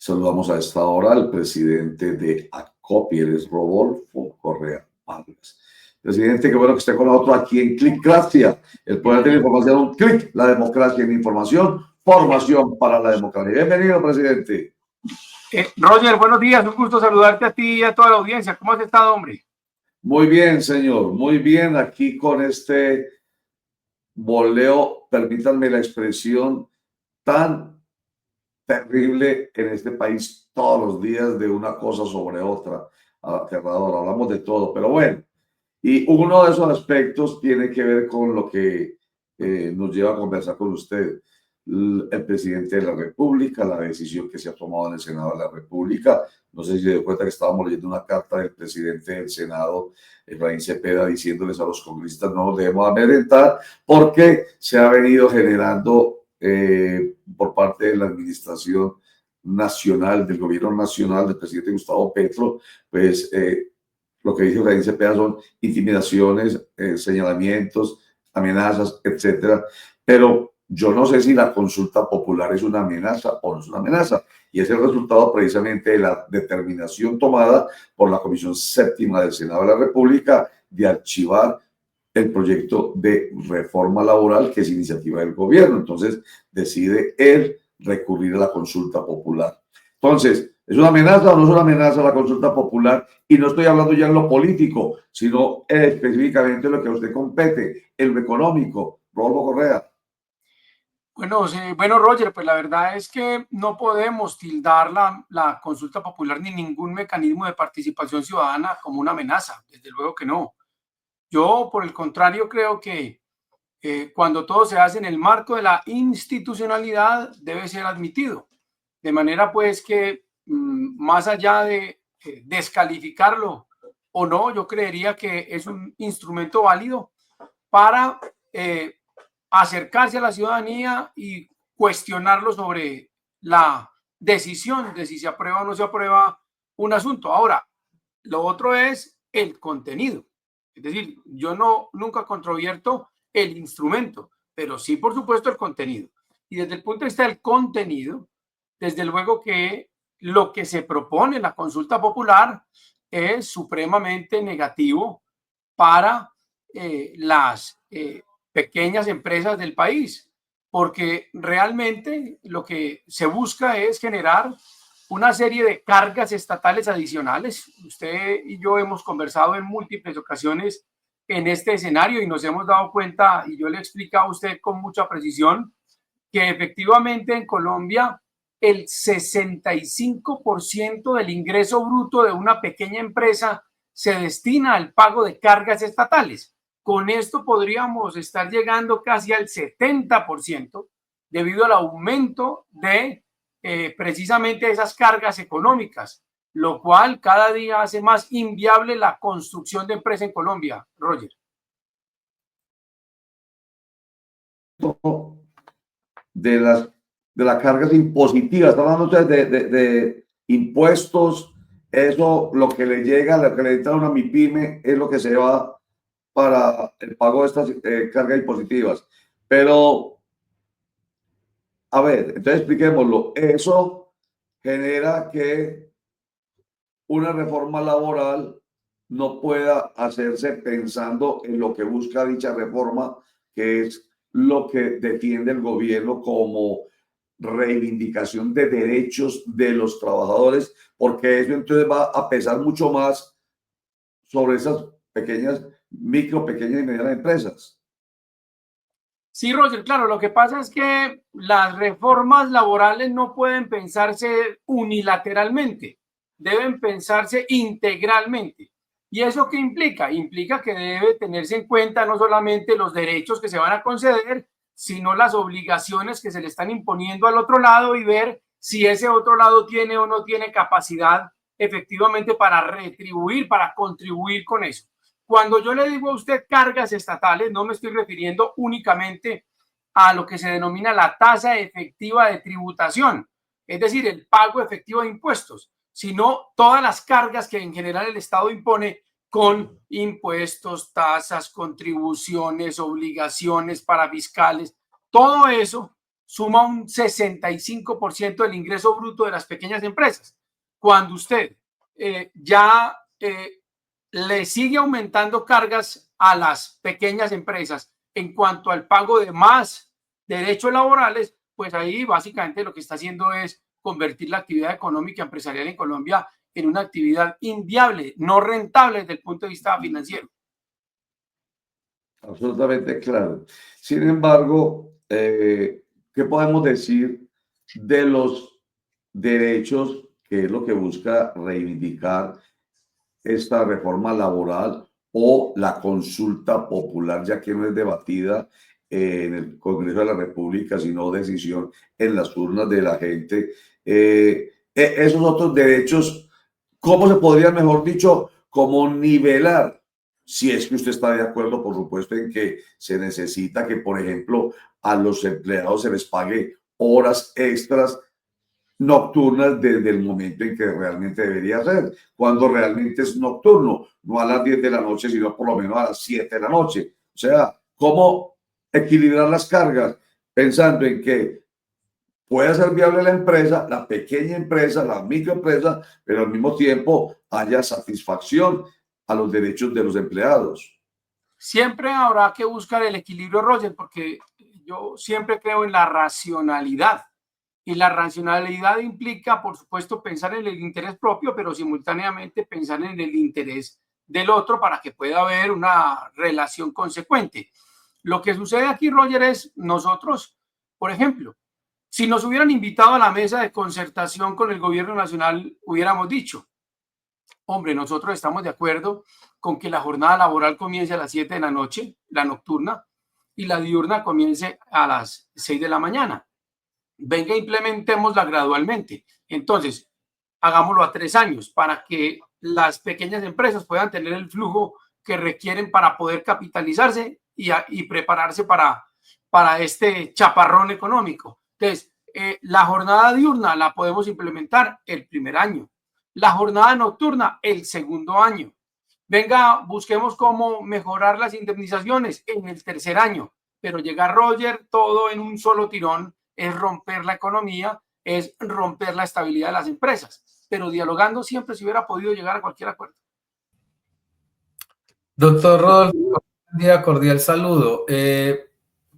Saludamos a esta hora al presidente de Acopier, Rodolfo Correa Vargas. Presidente, qué bueno que esté con nosotros aquí en Clicracia, el poder de la información, un clic, la democracia en la información, formación para la democracia. Bienvenido, presidente. Roger, buenos días, un gusto saludarte a ti y a toda la audiencia. ¿Cómo has estado, hombre? Muy bien, señor, muy bien, aquí con este boleo, permítanme la expresión, tan terrible en este país todos los días de una cosa sobre otra, aterrador, hablamos de todo, pero bueno, y uno de esos aspectos tiene que ver con lo que nos lleva a conversar con usted, el presidente de la República, la decisión que se ha tomado en el Senado de la República. No sé si se dio cuenta que estábamos leyendo una carta del presidente del Senado, Efraín Cepeda, diciéndoles a los congresistas no nos debemos amedrentar porque se ha venido generando por parte de la administración nacional, del gobierno nacional, del presidente Gustavo Petro, pues lo que dice Efraín Cepeda son intimidaciones, señalamientos, amenazas, etcétera. Pero yo no sé si la consulta popular es una amenaza o no es una amenaza. Y es el resultado precisamente de la determinación tomada por la Comisión Séptima del Senado de la República de archivar el proyecto de reforma laboral que es iniciativa del gobierno. Entonces decide él recurrir a la consulta popular. Entonces, ¿es una amenaza o no es una amenaza la consulta popular? Y no estoy hablando ya en lo político, sino específicamente en lo que a usted compete, en lo económico. Rodolfo Correa. Bueno, Roger, pues la verdad es que no podemos tildar la consulta popular ni ningún mecanismo de participación ciudadana como una amenaza, desde luego que no. Yo, por el contrario, creo que cuando todo se hace en el marco de la institucionalidad debe ser admitido. De manera pues que más allá de descalificarlo o no, yo creería que es un instrumento válido para acercarse a la ciudadanía y cuestionarlo sobre la decisión de si se aprueba o no se aprueba un asunto. Ahora, lo otro es el contenido. Es decir, yo nunca controvierto el instrumento, pero sí, por supuesto, el contenido. Y desde el punto de vista del contenido, desde luego que lo que se propone en la consulta popular es supremamente negativo para las pequeñas empresas del país, porque realmente lo que se busca es generar una serie de cargas estatales adicionales. Usted y yo hemos conversado en múltiples ocasiones en este escenario y nos hemos dado cuenta, y yo le he explicado a usted con mucha precisión, que efectivamente en Colombia el 65% del ingreso bruto de una pequeña empresa se destina al pago de cargas estatales. Con esto podríamos estar llegando casi al 70% debido al aumento de precisamente esas cargas económicas, lo cual cada día hace más inviable la construcción de empresa en Colombia, Roger. De las cargas impositivas, está hablando usted de impuestos, eso lo que le llega, lo que le entra a una MIPYME es lo que se va para el pago de estas cargas impositivas. Pero, a ver, entonces expliquémoslo, eso genera que una reforma laboral no pueda hacerse pensando en lo que busca dicha reforma, que es lo que defiende el gobierno como reivindicación de derechos de los trabajadores, porque eso entonces va a pesar mucho más sobre esas pequeñas, pequeñas y medianas empresas. Sí, Roger, claro, lo que pasa es que las reformas laborales no pueden pensarse unilateralmente, deben pensarse integralmente. ¿Y eso qué implica? Implica que debe tenerse en cuenta no solamente los derechos que se van a conceder, sino las obligaciones que se le están imponiendo al otro lado y ver si ese otro lado tiene o no tiene capacidad efectivamente para retribuir, para contribuir con eso. Cuando yo le digo a usted cargas estatales, no me estoy refiriendo únicamente a lo que se denomina la tasa efectiva de tributación, es decir, el pago efectivo de impuestos, sino todas las cargas que en general el Estado impone con impuestos, tasas, contribuciones, obligaciones para fiscales. Todo eso suma un 65% del ingreso bruto de las pequeñas empresas. Cuando usted ya le sigue aumentando cargas a las pequeñas empresas en cuanto al pago de más derechos laborales, pues ahí básicamente lo que está haciendo es convertir la actividad económica empresarial en Colombia en una actividad inviable, no rentable desde el punto de vista financiero. Absolutamente claro. Sin embargo, ¿qué podemos decir de los derechos, que es lo que busca reivindicar esta reforma laboral o la consulta popular, ya que no es debatida en el Congreso de la República, sino decisión en las urnas de la gente? Esos otros derechos, ¿cómo se podría, mejor dicho, como nivelar? Si es que usted está de acuerdo, por supuesto, en que se necesita que, por ejemplo, a los empleados se les pague horas extras nocturnas desde el momento en que realmente debería ser, cuando realmente es nocturno, no a las 10 de la noche, sino por lo menos a las 7 de la noche. O sea, ¿cómo equilibrar las cargas? Pensando en que pueda ser viable la empresa, la pequeña empresa, la microempresa, pero al mismo tiempo haya satisfacción a los derechos de los empleados. Siempre habrá que buscar el equilibrio, Roger, porque yo siempre creo en la racionalidad. Y la racionalidad implica, por supuesto, pensar en el interés propio, pero simultáneamente pensar en el interés del otro para que pueda haber una relación consecuente. Lo que sucede aquí, Roger, es nosotros, por ejemplo, si nos hubieran invitado a la mesa de concertación con el gobierno nacional, hubiéramos dicho, hombre, nosotros estamos de acuerdo con que la jornada laboral comience a las 7 de la noche, la nocturna, y la diurna comience a las 6 de la mañana. Venga, implementémosla gradualmente. Entonces, hagámoslo a 3 años para que las pequeñas empresas puedan tener el flujo que requieren para poder capitalizarse y prepararse para este chaparrón económico. Entonces, la jornada diurna la podemos implementar el primer año, la jornada nocturna el segundo año. Venga, busquemos cómo mejorar las indemnizaciones en el tercer año, pero llegar, Roger, todo en un solo tirón es romper la economía, es romper la estabilidad de las empresas, pero dialogando siempre se hubiera podido llegar a cualquier acuerdo. Doctor Rodolfo, un día cordial saludo.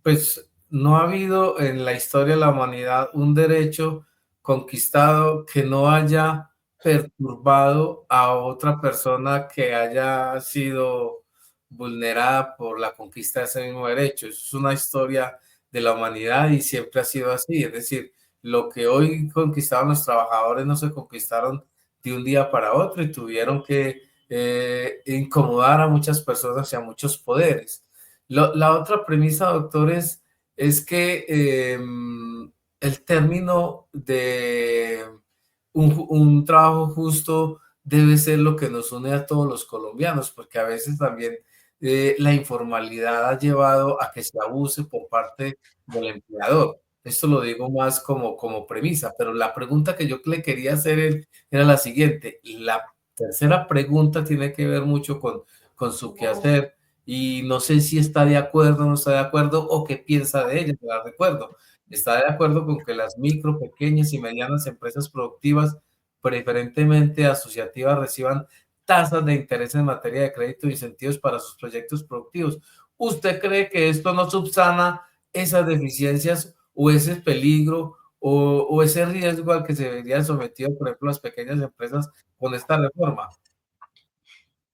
Pues no ha habido en la historia de la humanidad un derecho conquistado que no haya perturbado a otra persona que haya sido vulnerada por la conquista de ese mismo derecho. Eso es una historia de la humanidad y siempre ha sido así. Es decir, lo que hoy conquistaron los trabajadores no se conquistaron de un día para otro y tuvieron que incomodar a muchas personas y a muchos poderes. La otra premisa, doctor, es que el término de un trabajo justo debe ser lo que nos une a todos los colombianos, porque a veces también la informalidad ha llevado a que se abuse por parte del empleador. Esto lo digo más como premisa, pero la pregunta que yo le quería hacer era la siguiente. La tercera pregunta tiene que ver mucho con su quehacer y no sé si está de acuerdo o no está de acuerdo o qué piensa de ella. La recuerdo, está de acuerdo con que las micro, pequeñas y medianas empresas productivas, preferentemente asociativas, reciban tasas de interés en materia de crédito y incentivos para sus proyectos productivos. ¿Usted cree que esto no subsana esas deficiencias o ese peligro o ese riesgo al que se verían sometidos, por ejemplo, las pequeñas empresas con esta reforma?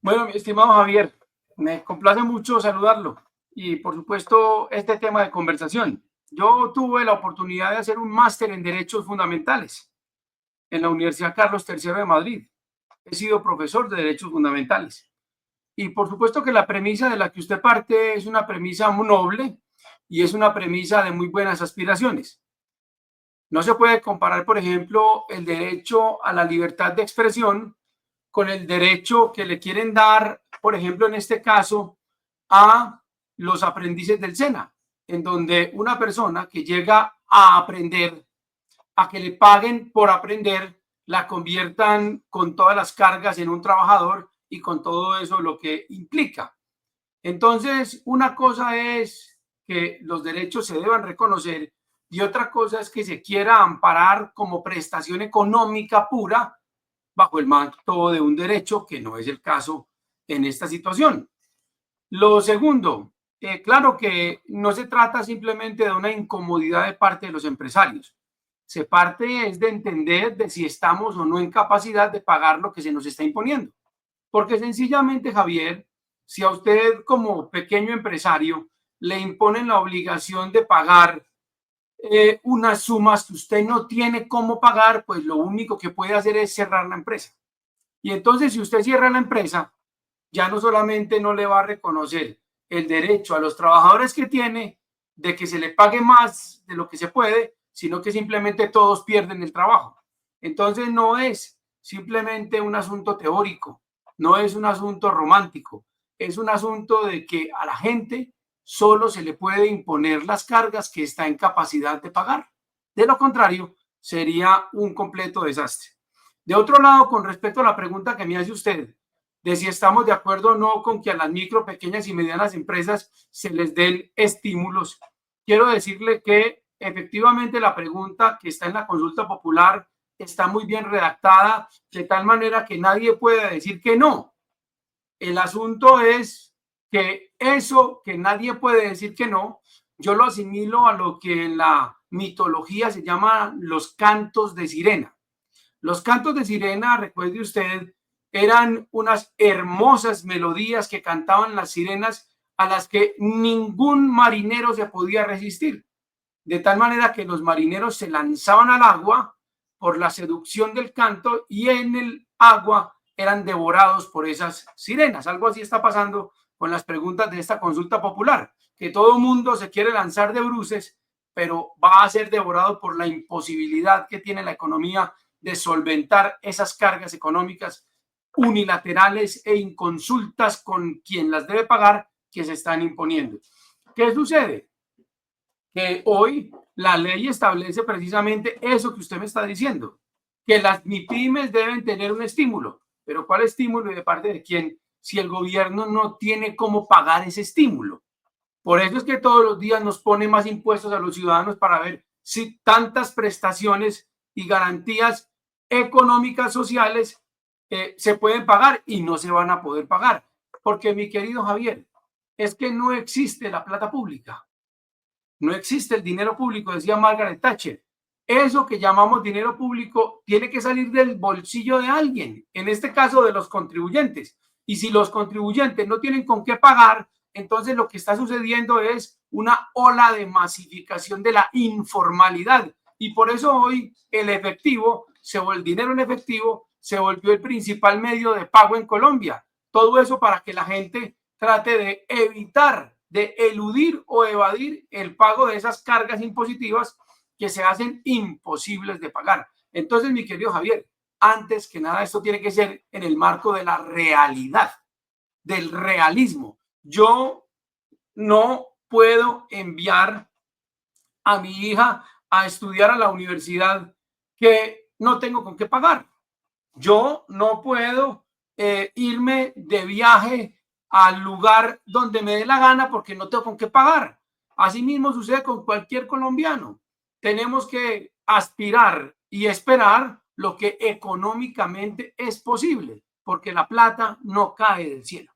Bueno, mi estimado Javier, me complace mucho saludarlo y por supuesto este tema de conversación. Yo tuve la oportunidad de hacer un máster en Derechos Fundamentales en la Universidad Carlos III de Madrid. He sido profesor de Derechos Fundamentales. Y por supuesto que la premisa de la que usted parte es una premisa muy noble y es una premisa de muy buenas aspiraciones. No se puede comparar, por ejemplo, el derecho a la libertad de expresión con el derecho que le quieren dar, por ejemplo, en este caso, a los aprendices del SENA, en donde una persona que llega a aprender, a que le paguen por aprender, la conviertan con todas las cargas en un trabajador y con todo eso lo que implica. Entonces, una cosa es que los derechos se deban reconocer, y otra cosa es que se quiera amparar como prestación económica pura bajo el manto de un derecho, que no es el caso en esta situación. Lo segundo, claro que no se trata simplemente de una incomodidad de parte de los empresarios. Se parte es de entender de si estamos o no en capacidad de pagar lo que se nos está imponiendo. Porque sencillamente, Javier, si a usted como pequeño empresario le imponen la obligación de pagar unas sumas que usted no tiene cómo pagar, pues lo único que puede hacer es cerrar la empresa. Y entonces, si usted cierra la empresa, ya no solamente no le va a reconocer el derecho a los trabajadores que tiene de que se le pague más de lo que se puede, sino que simplemente todos pierden el trabajo. Entonces, no es simplemente un asunto teórico, no es un asunto romántico, es un asunto de que a la gente solo se le puede imponer las cargas que está en capacidad de pagar. De lo contrario, sería un completo desastre. De otro lado, con respecto a la pregunta que me hace usted, de si estamos de acuerdo o no con que a las micro, pequeñas y medianas empresas se les den estímulos, quiero decirle que efectivamente la pregunta que está en la consulta popular está muy bien redactada, de tal manera que nadie puede decir que no. El asunto es que eso que nadie puede decir que no, yo lo asimilo a lo que en la mitología se llama los cantos de sirena. Los cantos de sirena, recuerde usted, eran unas hermosas melodías que cantaban las sirenas a las que ningún marinero se podía resistir. De tal manera que los marineros se lanzaban al agua por la seducción del canto y en el agua eran devorados por esas sirenas. Algo así está pasando con las preguntas de esta consulta popular, que todo el mundo se quiere lanzar de bruces, pero va a ser devorado por la imposibilidad que tiene la economía de solventar esas cargas económicas unilaterales e inconsultas con quien las debe pagar que se están imponiendo. ¿Qué sucede? Que hoy la ley establece precisamente eso que usted me está diciendo, que las MIPYMES deben tener un estímulo. ¿Pero cuál estímulo y de parte de quién? Si el gobierno no tiene cómo pagar ese estímulo. Por eso es que todos los días nos pone más impuestos a los ciudadanos para ver si tantas prestaciones y garantías económicas sociales se pueden pagar y no se van a poder pagar. Porque, mi querido Javier, es que no existe la plata pública. No existe el dinero público, decía Margaret Thatcher. Eso que llamamos dinero público tiene que salir del bolsillo de alguien, en este caso de los contribuyentes. Y si los contribuyentes no tienen con qué pagar, entonces lo que está sucediendo es una ola de masificación de la informalidad. Y por eso hoy el dinero en efectivo se volvió el principal medio de pago en Colombia. Todo eso para que la gente trate de evitar, de eludir o evadir el pago de esas cargas impositivas que se hacen imposibles de pagar. Entonces, mi querido Javier, antes que nada, esto tiene que ser en el marco de la realidad, del realismo. Yo no puedo enviar a mi hija a estudiar a la universidad que no tengo con qué pagar. Yo no puedo irme de viaje al lugar donde me dé la gana porque no tengo con qué pagar. Así mismo sucede con cualquier colombiano. Tenemos que aspirar y esperar lo que económicamente es posible, porque la plata no cae del cielo.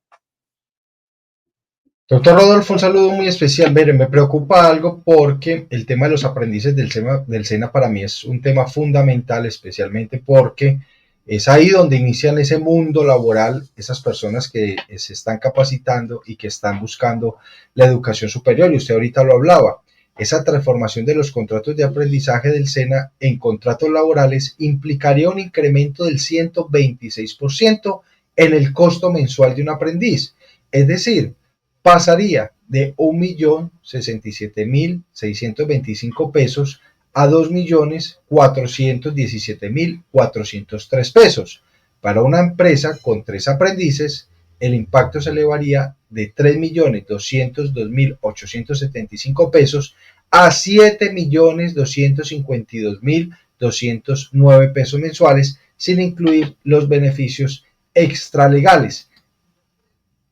Doctor Rodolfo, un saludo muy especial. Mire, me preocupa algo porque el tema de los aprendices del SENA para mí es un tema fundamental, especialmente porque es ahí donde inician ese mundo laboral, esas personas que se están capacitando y que están buscando la educación superior. Y usted ahorita lo hablaba, esa transformación de los contratos de aprendizaje del SENA en contratos laborales implicaría un incremento del 126% en el costo mensual de un aprendiz. Es decir, pasaría de 1.067.625 pesos a 2.417.403 pesos. Para una empresa con 3 aprendices, el impacto se elevaría de 3.202.875 pesos a 7.252.209 pesos mensuales, sin incluir los beneficios extralegales.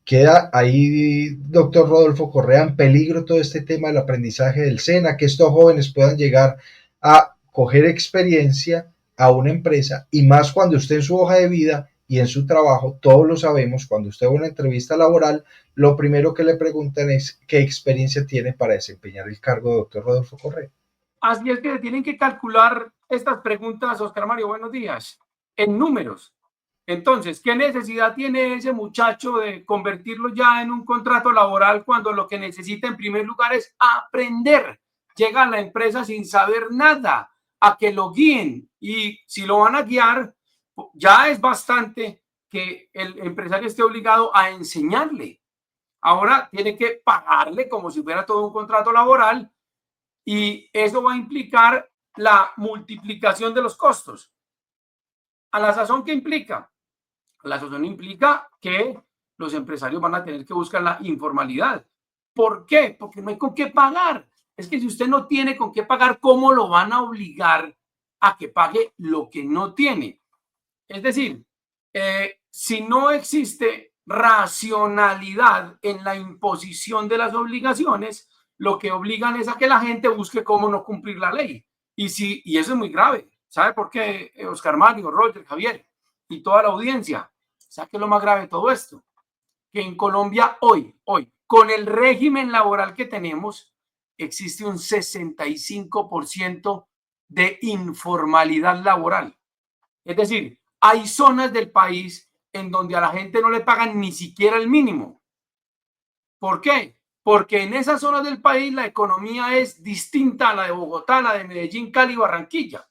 Queda ahí, doctor Rodolfo Correa, en peligro todo este tema del aprendizaje del SENA, que estos jóvenes puedan llegar a coger experiencia a una empresa, y más cuando usted en su hoja de vida y en su trabajo, todos lo sabemos, cuando usted va a una entrevista laboral, lo primero que le preguntan es qué experiencia tiene para desempeñar el cargo de doctor Rodolfo Correa. Así es que tienen que calcular estas preguntas, Oscar Mario, buenos días, en números. Entonces, ¿qué necesidad tiene ese muchacho de convertirlo ya en un contrato laboral cuando lo que necesita en primer lugar es aprender? Llega a la empresa sin saber nada, a que lo guíen, y si lo van a guiar, ya es bastante que el empresario esté obligado a enseñarle. Ahora tiene que pagarle como si fuera todo un contrato laboral, y eso va a implicar la multiplicación de los costos. ¿A la sazón qué implica? La sazón implica que los empresarios van a tener que buscar la informalidad. ¿Por qué? Porque no hay con qué pagar. Es que si usted no tiene con qué pagar, ¿cómo lo van a obligar a que pague lo que no tiene? Es decir, si no existe racionalidad en la imposición de las obligaciones, lo que obligan es a que la gente busque cómo no cumplir la ley. Y eso es muy grave. ¿Sabe por qué, Oscar Mario, Roger, Javier y toda la audiencia? ¿Sabe qué es lo más grave de todo esto? Que en Colombia hoy, con el régimen laboral que tenemos, existe un 65% de informalidad laboral. Es decir, hay zonas del país en donde a la gente no le pagan ni siquiera el mínimo. ¿Por qué? Porque en esas zonas del país la economía es distinta a la de Bogotá, la de Medellín, Cali, Barranquilla.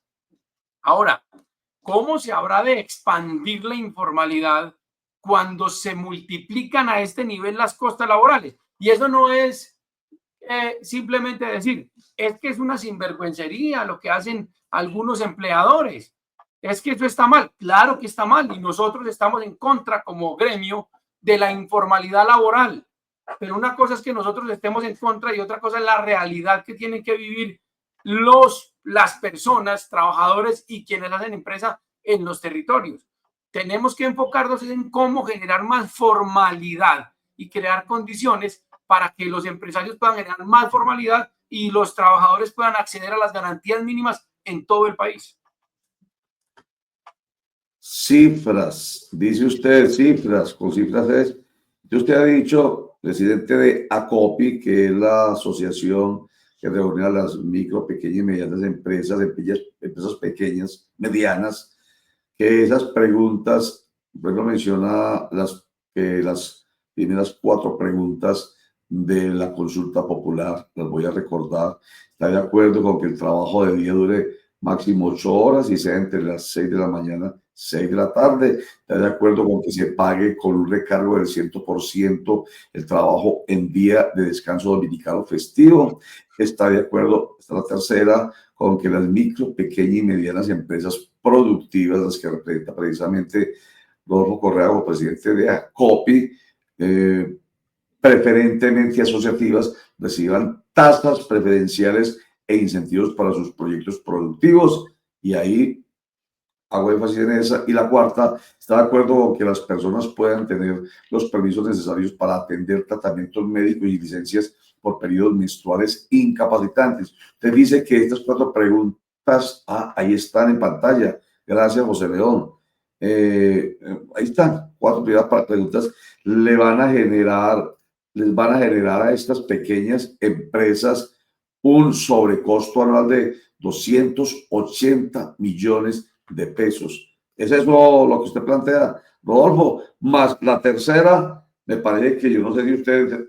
Ahora, ¿cómo se habrá de expandir la informalidad cuando se multiplican a este nivel las costas laborales? Y eso no es simplemente decir, es que es una sinvergüencería lo que hacen algunos empleadores. Es que eso está mal. Claro que está mal, y nosotros estamos en contra como gremio de la informalidad laboral. Pero una cosa es que nosotros estemos en contra y otra cosa es la realidad que tienen que vivir las personas, trabajadores y quienes hacen empresa en los territorios. Tenemos que enfocarnos en cómo generar más formalidad y crear condiciones para que los empresarios puedan generar más formalidad y los trabajadores puedan acceder a las garantías mínimas en todo el país. Cifras, dice usted, cifras, con cifras es. Usted ha dicho, presidente de ACOPI, que es la asociación que reúne a las micro, pequeñas y medianas empresas, empresas pequeñas, medianas, que esas preguntas, bueno, menciona las primeras 4 preguntas de la consulta popular, las voy a recordar. ¿Está de acuerdo con que el trabajo de día dure máximo 8 horas y sea entre las 6 de la mañana, 6 de la tarde? ¿Está de acuerdo con que se pague con un recargo del 100% el trabajo en día de descanso dominical o festivo? ¿Está de acuerdo, esta es la tercera, con que las micro, pequeñas y medianas empresas productivas, las que representa precisamente Rodolfo Correa como presidente de ACOPI, preferentemente asociativas, reciban tasas preferenciales e incentivos para sus proyectos productivos? Y ahí hago énfasis en esa. Y la cuarta, está de acuerdo con que las personas puedan tener los permisos necesarios para atender tratamientos médicos y licencias por periodos menstruales incapacitantes. Usted dice que estas 4 preguntas, ahí están en pantalla. Gracias, José León. Ahí están, 4 primeras preguntas. Les van a generar a estas pequeñas empresas un sobrecosto anual de 280 millones de pesos. ¿Es eso lo que usted plantea, Rodolfo? Más la tercera, me parece que yo no sé si usted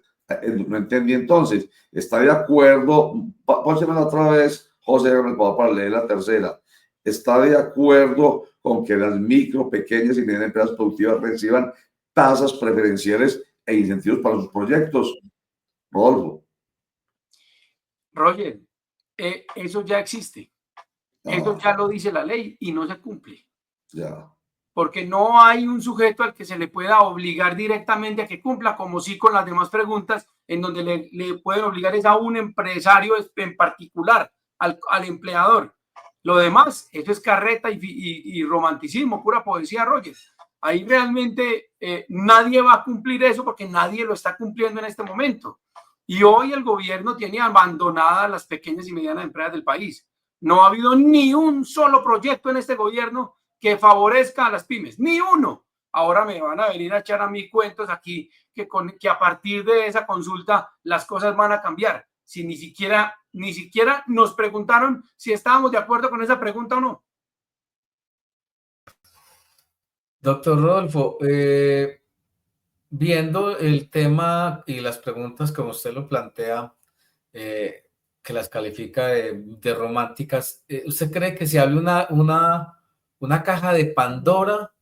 no entendí entonces. ¿Está de acuerdo? Pónsemela otra vez, José, para leer la tercera. ¿Está de acuerdo con que las micro, pequeñas y medianas empresas productivas reciban tasas preferenciales e incentivos para sus proyectos? Rodolfo. Roger, eso ya existe. Eso ya lo dice la ley y no se cumple. Ya. Porque no hay un sujeto al que se le pueda obligar directamente a que cumpla, como sí con las demás preguntas, en donde le pueden obligar es a un empresario en particular, al empleador. Lo demás, eso es carreta y romanticismo, pura poesía, Roger. Ahí realmente nadie va a cumplir eso porque nadie lo está cumpliendo en este momento. Y hoy el gobierno tiene abandonadas las pequeñas y medianas empresas del país. No ha habido ni un solo proyecto en este gobierno que favorezca a las pymes, ni uno. Ahora me van a venir a echar a mí cuentos aquí que a partir de esa consulta las cosas van a cambiar. Si ni siquiera nos preguntaron si estábamos de acuerdo con esa pregunta o no. Doctor Rodolfo, viendo el tema y las preguntas como usted lo plantea, que las califica de románticas, ¿usted cree que se abre una caja de Pandora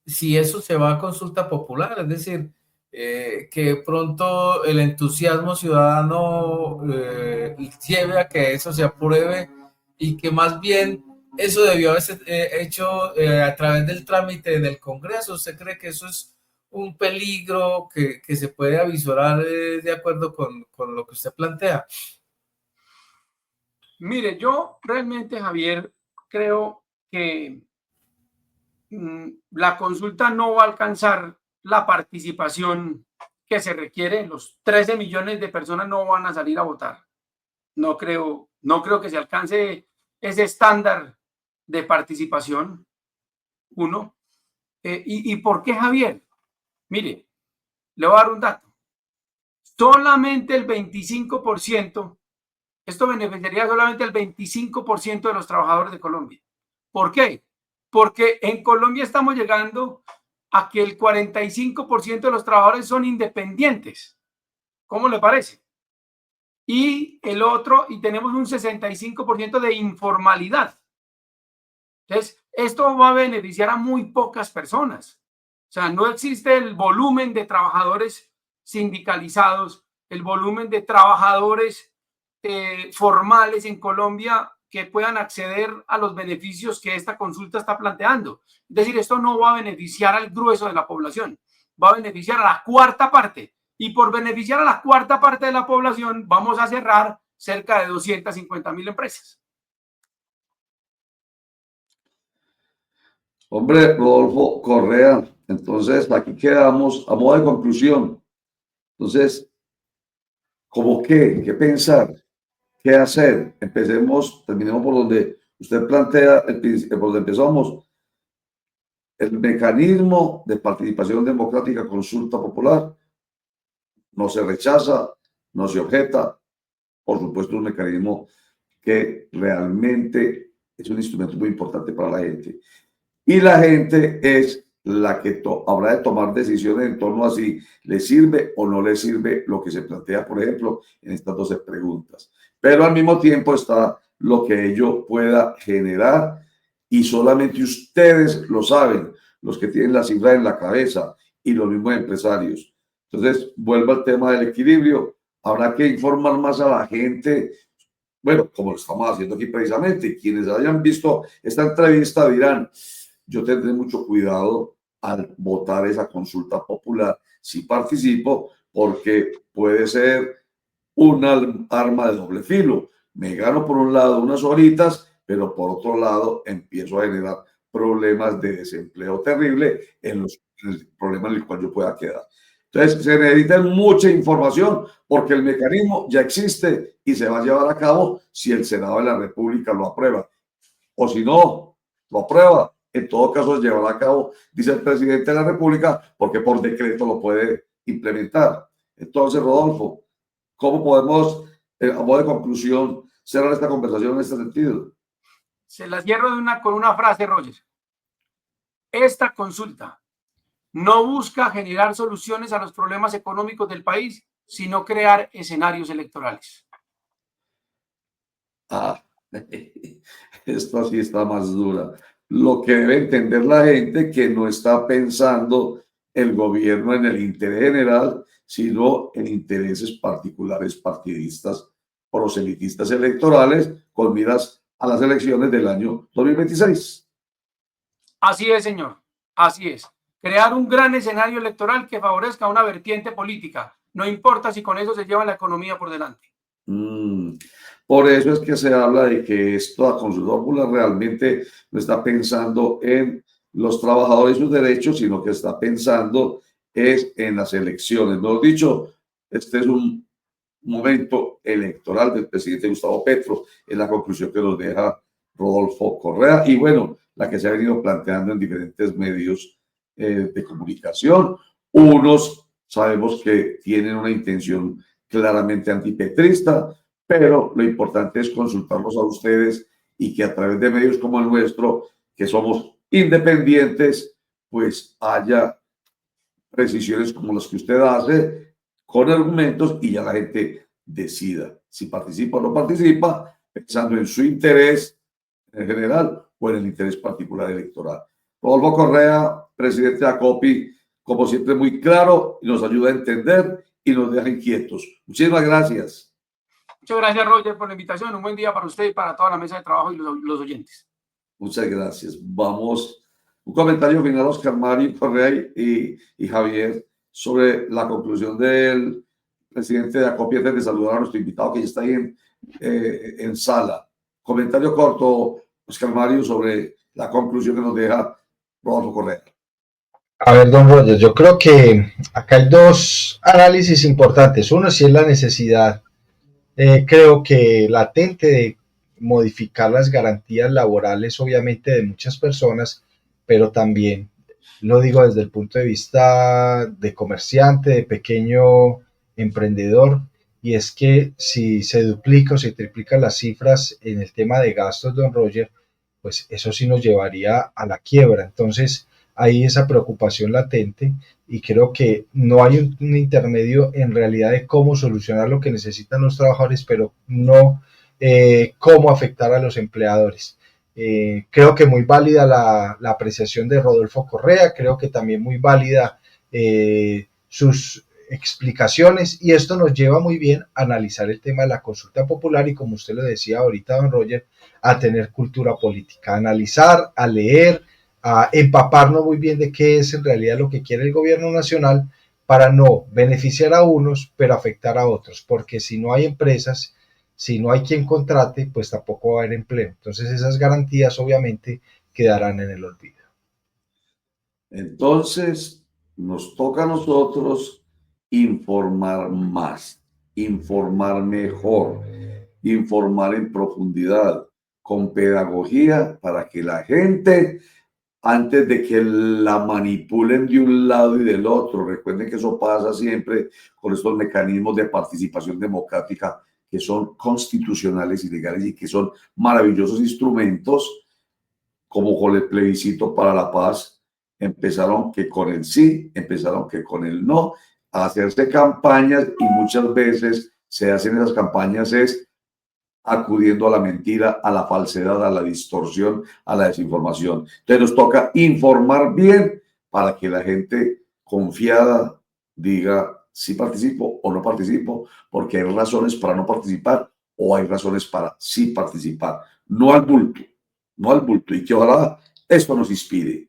si eso se va a consulta popular? Es decir, que pronto el entusiasmo ciudadano lleve a que eso se apruebe y que más bien eso debió haberse hecho a través del trámite en el Congreso. ¿Usted cree que eso es un peligro que se puede avisorar de acuerdo con lo que usted plantea? Mire, yo realmente, Javier, creo que la consulta no va a alcanzar la participación que se requiere. Los 13 millones de personas no van a salir a votar. No creo que se alcance ese estándar de participación. Uno. ¿Y por qué, Javier? Mire, le voy a dar un dato. Solamente el 25%, esto beneficiaría solamente el 25% de los trabajadores de Colombia. ¿Por qué? Porque en Colombia estamos llegando a que el 45% de los trabajadores son independientes. ¿Cómo le parece? Y tenemos un 65% de informalidad. Entonces, esto va a beneficiar a muy pocas personas. O sea, no existe el volumen de trabajadores sindicalizados, el volumen de trabajadores formales en Colombia que puedan acceder a los beneficios que esta consulta está planteando. Es decir, esto no va a beneficiar al grueso de la población, va a beneficiar a la cuarta parte. Y por beneficiar a la cuarta parte de la población, vamos a cerrar cerca de 250.000 empresas. Hombre, Rodolfo Correa, entonces aquí quedamos a modo de conclusión. Entonces, ¿cómo qué? ¿Qué pensar? ¿Qué hacer? Terminemos por donde usted plantea, por donde empezamos. El mecanismo de participación democrática, consulta popular, no se rechaza, no se objeta. Por supuesto, un mecanismo que realmente es un instrumento muy importante para la gente. Y la gente es la que habrá de tomar decisiones en torno a si le sirve o no le sirve lo que se plantea, por ejemplo, en estas 12 preguntas. Pero al mismo tiempo está lo que ello pueda generar y solamente ustedes lo saben, los que tienen la cifra en la cabeza y los mismos empresarios. Entonces, vuelvo al tema del equilibrio. Habrá que informar más a la gente. Bueno, como lo estamos haciendo aquí precisamente. Quienes hayan visto esta entrevista dirán, yo tendré mucho cuidado al votar esa consulta popular si participo, porque puede ser un arma de doble filo. Me gano por un lado unas horitas, pero por otro lado empiezo a generar problemas de desempleo terrible en el problema en el cual yo pueda quedar. Entonces, se necesita mucha información porque el mecanismo ya existe y se va a llevar a cabo si el Senado de la República lo aprueba. O si no lo aprueba, en todo caso se llevará a cabo, dice el presidente de la República, porque por decreto lo puede implementar. Entonces, Rodolfo, ¿cómo podemos, a modo de conclusión, cerrar esta conversación en este sentido? Se la cierro con una frase, Roger. Esta consulta no busca generar soluciones a los problemas económicos del país, sino crear escenarios electorales. Esto sí está más dura. Lo que debe entender la gente que no está pensando el gobierno en el interés general, sino en intereses particulares partidistas, proselitistas electorales, con miras a las elecciones del año 2026. Así es, señor. Así es. Crear un gran escenario electoral que favorezca una vertiente política. No importa si con eso se lleva la economía por delante. Por eso es que se habla de que esta consulta popular realmente no está pensando en los trabajadores y sus derechos, sino que está pensando es en las elecciones. Mejor dicho, este es un momento electoral del presidente Gustavo Petro, es la conclusión que nos deja Rodolfo Correa y bueno, la que se ha venido planteando en diferentes medios de comunicación. Unos sabemos que tienen una intención claramente antipetrista, pero lo importante es consultarlos a ustedes y que a través de medios como el nuestro, que somos independientes, pues haya precisiones como las que usted hace, con argumentos y ya la gente decida si participa o no participa, pensando en su interés en general o en el interés particular electoral. Rodolfo Correa, presidente de ACOPI, como siempre muy claro y nos ayuda a entender y nos deja inquietos. Muchísimas gracias. Muchas gracias, Roger, por la invitación. Un buen día para usted y para toda la mesa de trabajo y los oyentes. Muchas gracias. Vamos, un comentario final, Oscar Mario Correa y Javier, sobre la conclusión del presidente de ACOPI, antes de saludar a nuestro invitado que ya está ahí en sala. Comentario corto, Oscar Mario, sobre la conclusión que nos deja Rodolfo Correa. A ver, don Roger, yo creo que acá hay dos análisis importantes. Uno, si es la necesidad, creo que latente de modificar las garantías laborales, obviamente, de muchas personas, pero también lo digo desde el punto de vista de comerciante, de pequeño emprendedor, y es que si se duplica o se triplican las cifras en el tema de gastos, don Roger, pues eso sí nos llevaría a la quiebra. Entonces, hay esa preocupación latente y creo que no hay un intermedio en realidad de cómo solucionar lo que necesitan los trabajadores, pero no cómo afectar a los empleadores. Creo que muy válida la apreciación de Rodolfo Correa, creo que también muy válida sus explicaciones y esto nos lleva muy bien a analizar el tema de la consulta popular y como usted lo decía ahorita, don Roger, a tener cultura política, a analizar, a leer, a empaparnos muy bien de qué es en realidad lo que quiere el gobierno nacional para no beneficiar a unos pero afectar a otros, porque si no hay empresas, si no hay quien contrate, pues tampoco va a haber empleo. Entonces esas garantías obviamente quedarán en el olvido. Entonces, nos toca a nosotros informar más, informar mejor, informar en profundidad, con pedagogía, para que la gente, antes de que la manipulen de un lado y del otro, recuerden que eso pasa siempre con estos mecanismos de participación democrática que son constitucionales y legales y que son maravillosos instrumentos, como con el plebiscito para la paz, empezaron que con el sí, empezaron que con el no, a hacerse campañas y muchas veces se hacen esas campañas es acudiendo a la mentira, a la falsedad, a la distorsión, a la desinformación. Entonces nos toca informar bien para que la gente confiada diga si participo o no participo, porque hay razones para no participar o hay razones para sí participar. No al bulto, no al bulto. Y que ojalá esto nos inspire.